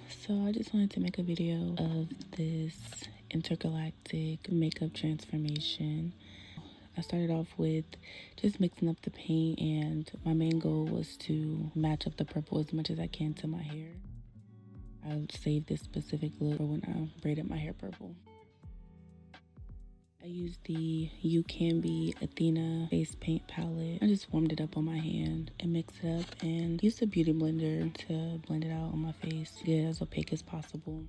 So I just wanted to make a video of this intergalactic makeup transformation. I started off with just mixing up the paint, and my main goal was to match up the purple as much as I can to my hair. I saved this specific look for when I braided my hair purple. I used the You Can Be Athena face paint palette. I just warmed it up on my hand and mixed it up and used a beauty blender to blend it out on my face to get it as opaque as possible.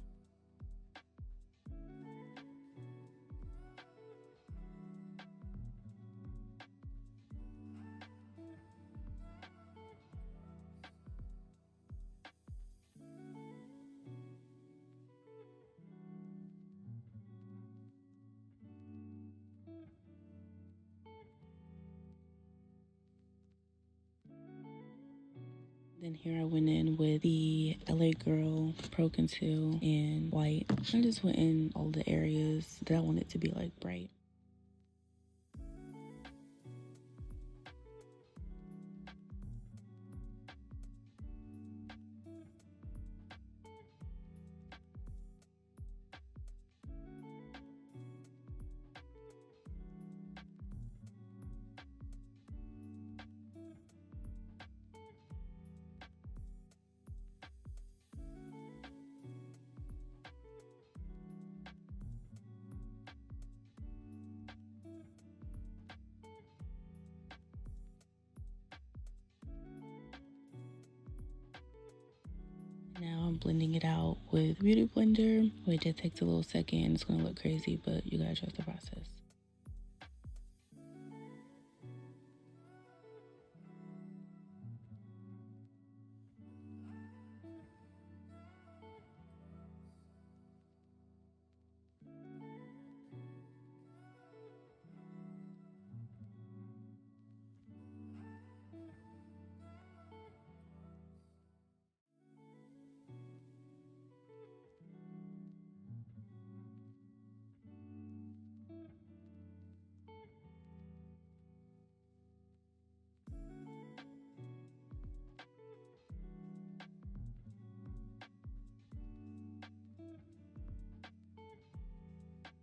Then here I went in with the LA Girl Pro Conceal in white. I just went in all the areas that I wanted to be like bright. Now I'm blending it out with Beauty Blender, which it takes a little second. It's gonna look crazy, but you gotta trust the process.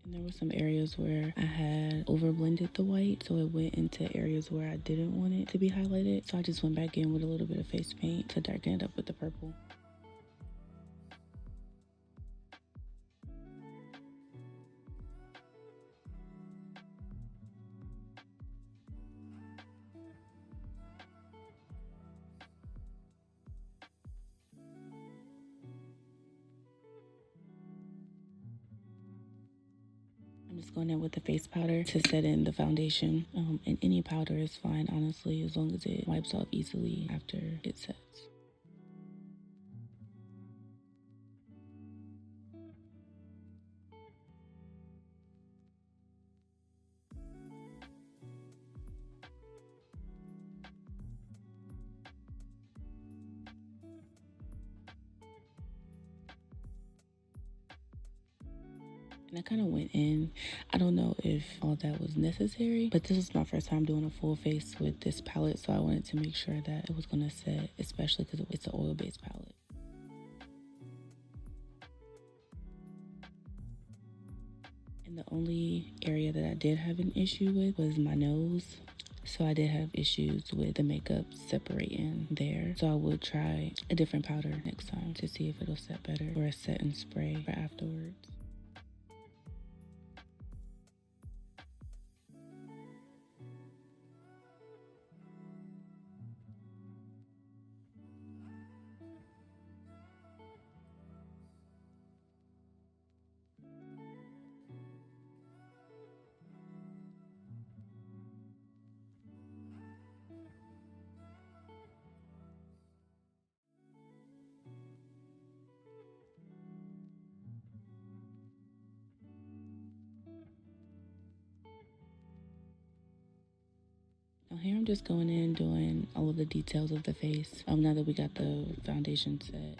And there were some areas where I had over blended the white, so it went into areas where I didn't want it to be highlighted. So I just went back in with a little bit of face paint to darken it up with the purple. I'm just going in with the face powder to set in the foundation. And any powder is fine, honestly, as long as it wipes off easily after it sets. And I kind of went in. I don't know if all that was necessary, but this is my first time doing a full face with this palette, so I wanted to make sure that it was going to set, especially because it's an oil-based palette. And the only area that I did have an issue with was my nose. So I did have issues with the makeup separating there. So I would try a different powder next time to see if it'll set better, or a set and spray for afterwards. Now here I'm just going in doing all of the details of the face. Now that we got the foundation set.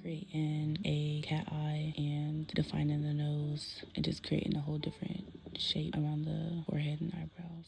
creating a cat eye and defining the nose and just creating a whole different shape around the forehead and eyebrows.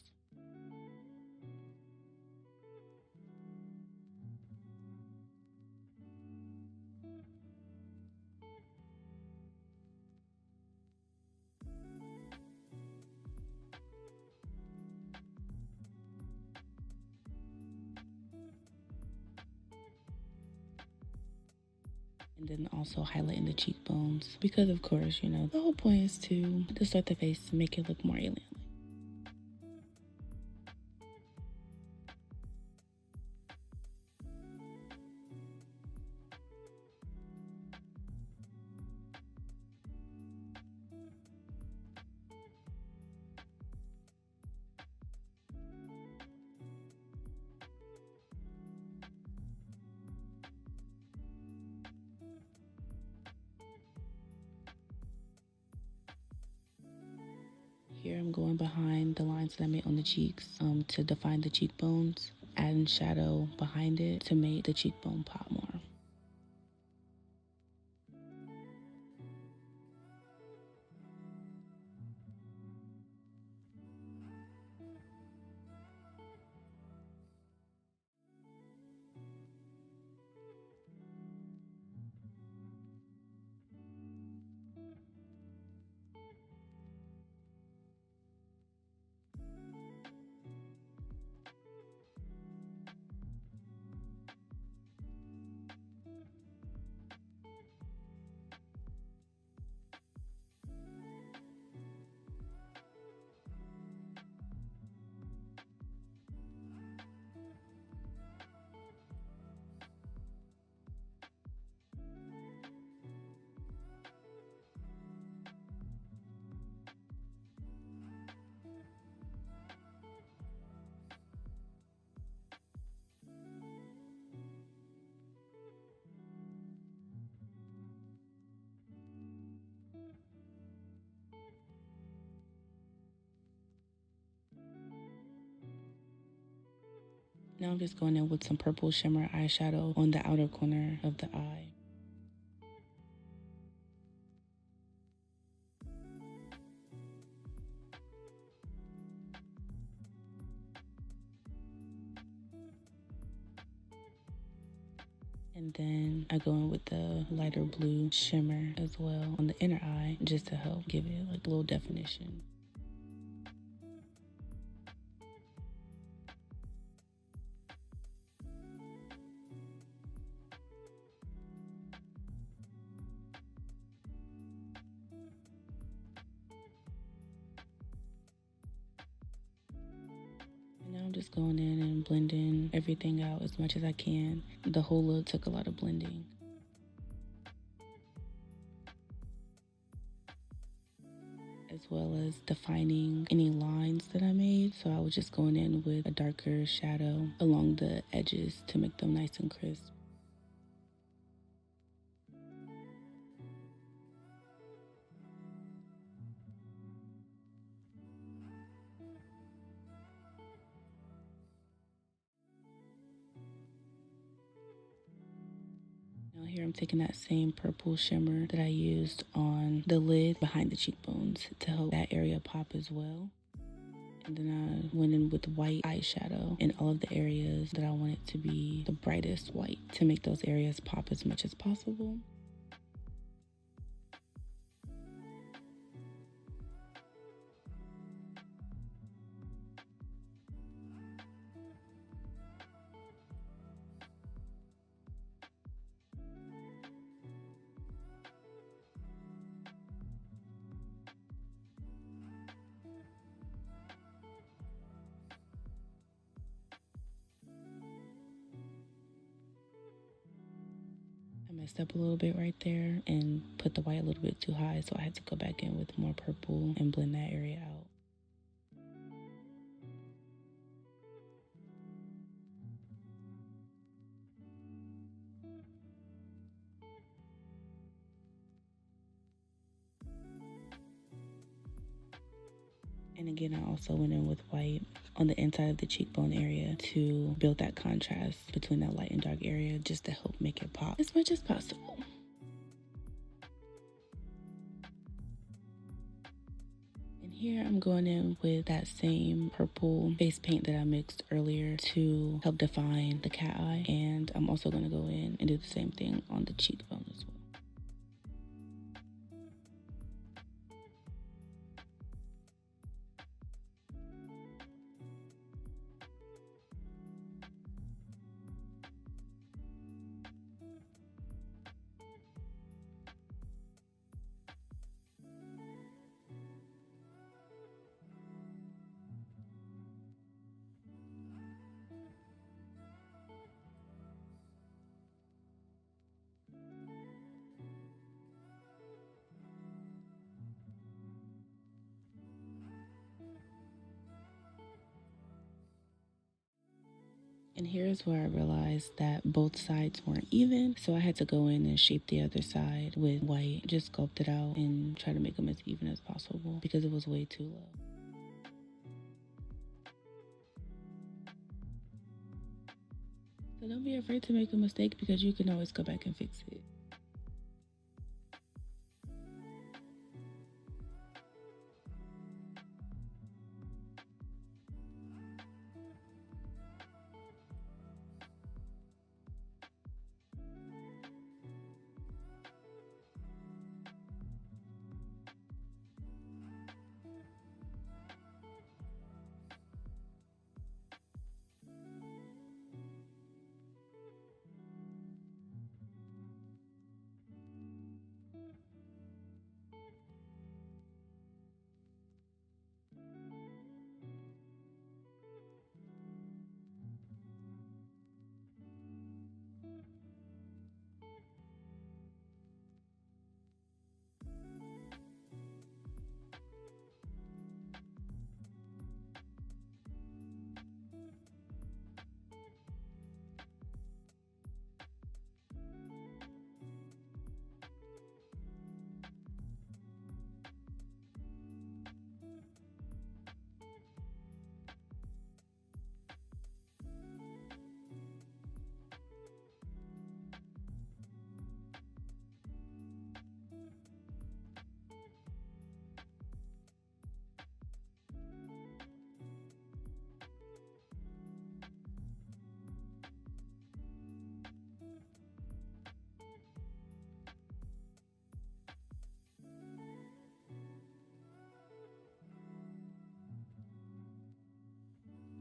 And then also highlighting the cheekbones because, of course, you know, the whole point is to distort the face to make it look more alien. Here I'm going behind the lines that I made on the cheeks to define the cheekbones, adding shadow behind it to make the cheekbone pop more. Now I'm just going in with some purple shimmer eyeshadow on the outer corner of the eye. And then I go in with the lighter blue shimmer as well on the inner eye just to help give it like a little definition. Now I'm just going in and blending everything out as much as I can. The whole look took a lot of blending. As well as defining any lines that I made. So I was just going in with a darker shadow along the edges to make them nice and crisp. Now here I'm taking that same purple shimmer that I used on the lid behind the cheekbones to help that area pop as well. And then I went in with white eyeshadow in all of the areas that I wanted to be the brightest white to make those areas pop as much as possible. I messed up a little bit right there and put the white a little bit too high, so I had to go back in with more purple and blend that area out. And again, I also went in with white on the inside of the cheekbone area to build that contrast between that light and dark area just to help make it pop as much as possible. Here I'm going in with that same purple face paint that I mixed earlier to help define the cat eye, and I'm also going to go in and do the same thing on the cheekbone as well. And here's where I realized that both sides weren't even, so I had to go in and shape the other side with white, just sculpt it out and try to make them as even as possible because it was way too low. So don't be afraid to make a mistake because you can always go back and fix it.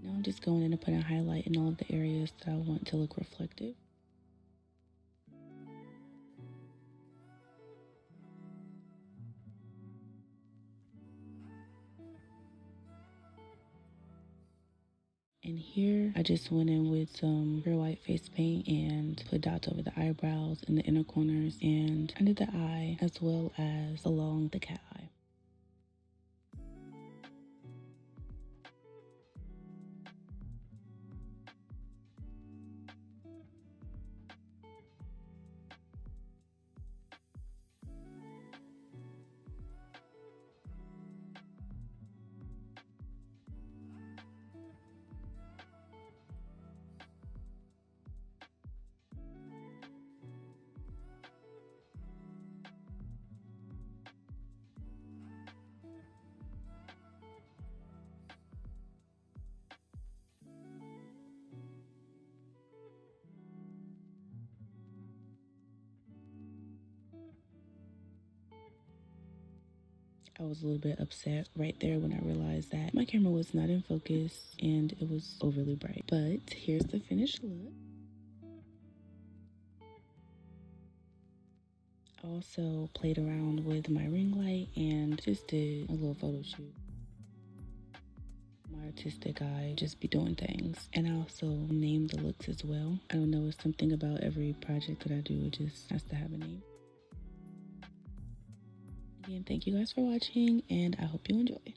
Now I'm just going in and putting a highlight in all of the areas that I want to look reflective. And here I just went in with some pure white face paint and put dots over the eyebrows and the inner corners, and under the eye as well as along the cat eye. I was a little bit upset right there when I realized that my camera was not in focus and it was overly bright. But here's the finished look. I also played around with my ring light and just did a little photo shoot. My artistic eye just be doing things. And I also named the looks as well. I don't know, it's something about every project that I do, it just has to have a name. Again, thank you guys for watching, and I hope you enjoy.